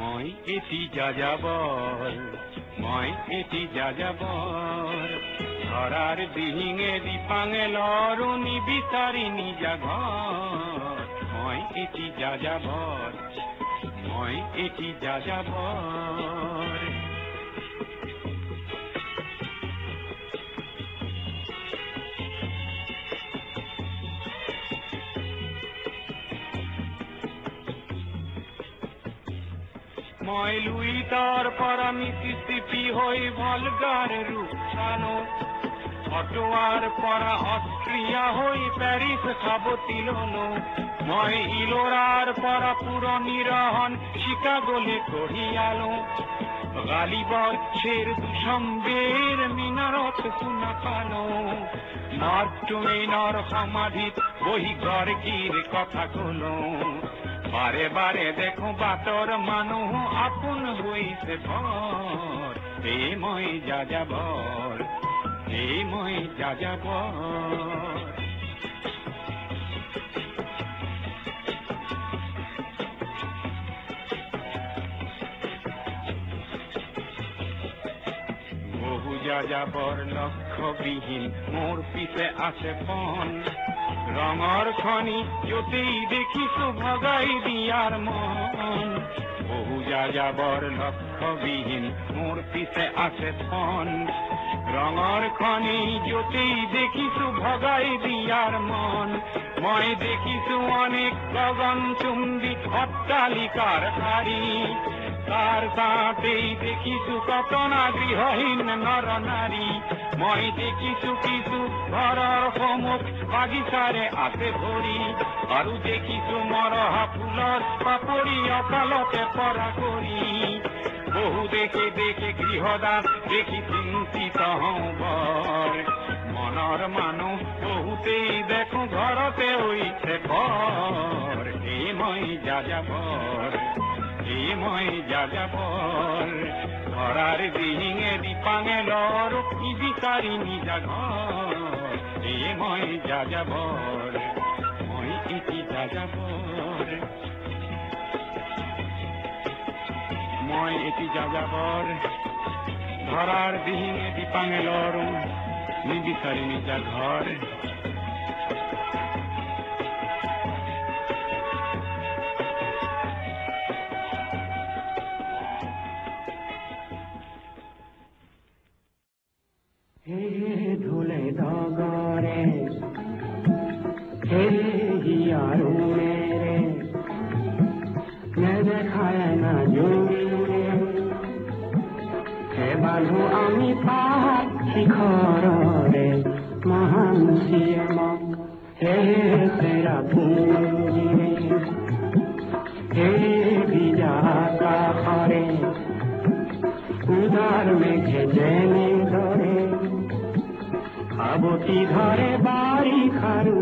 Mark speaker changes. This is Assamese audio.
Speaker 1: মই এটি যাযাবৰ, মই এটি যাযাবৰ, ধৰাৰ দিহিঙে দিপাঙে লৰো নিবিচাৰি নিজা ঘৰ। মই এটি যাযাবৰ, মই এটি যাযাবৰ। মই লুইতৰ পৰা মিছিছিপি হৈ ভলগাৰ ৰূপ চালো, অটোৱাৰ পৰা অষ্ট্ৰিয়া হৈ পেৰিছ সাৱটি ললো। মই ইলোৰাৰ পৰা পুৰণি ৰহন চিকাগোলে কঢ়িয়ালো, গালিবৰ শেৰ দুশম্বেৰ মিনাৰত শুনা পালো। মাৰ্ক টুৱেইনৰ সমাধিত বহি গৰ্গীৰ কথা কলো। বাৰে বাৰে দেখো বাটৰ মানুহ আপোন হৈছে ভৰ। এই মই যাযাবৰ, এই মই যাযাবৰ। বহু যাযাবৰ লক্ষ্যবিহীন মোৰ পিছে আছে পণ, ৰঙৰ খনি যতেই দেখিছো ভগাই দিয়াৰ মন। বহু যাযাবৰ লক্ষ্যবিহীন মোৰ পিছে আছে পণ, ৰঙৰ খনি যতেই দেখিছো ভগাই দিয়াৰ মন। মই দেখিছো অনেক গগনচুম্বী অট্টালিকাৰ শাৰী, তাৰ তাতেই দেখিছো কতনা গৃহহীন নৰ নাৰী। মই দেখিছো কিছু ঘৰৰ সন্মুখ বাগিচাৰে আছে ভৰি, আৰু দেখিছো মৰহা ফুলৰ পাপৰি অকালতে পৰা কৰি। বহু দেখে দেখে গৃহদাস দেখি চিন্তিত হওঁ বৰ, মনৰ মানুহ বহুতেই দেখো ঘৰতে হৈছে ঘৰ। এই মই যাযাবৰ, এই মই যাযাবৰ, ধৰাৰ দিহিঙে দিপাঙে লৰো নিবিচাৰি নিজা ঘৰ। এই মই যাযাবৰ, মই এটি যাযাবৰ, মই এটি যাযাবৰ, ধৰাৰ দিহিঙে দিপাঙে লৰো নিবিচাৰি নিজা ঘৰ।
Speaker 2: ধুলে ডগরে হে হিয়ারু মেরে নেদেখায় না জুড়ে, হে বালু আমি পাহাড় শিখরে মহান শিয়মক হে তেরা পুঞ্জিরে, হে ভিজা কাখরে উদার মেঘে জেনে ধরে, আবতি ধরে বাড়ি খারু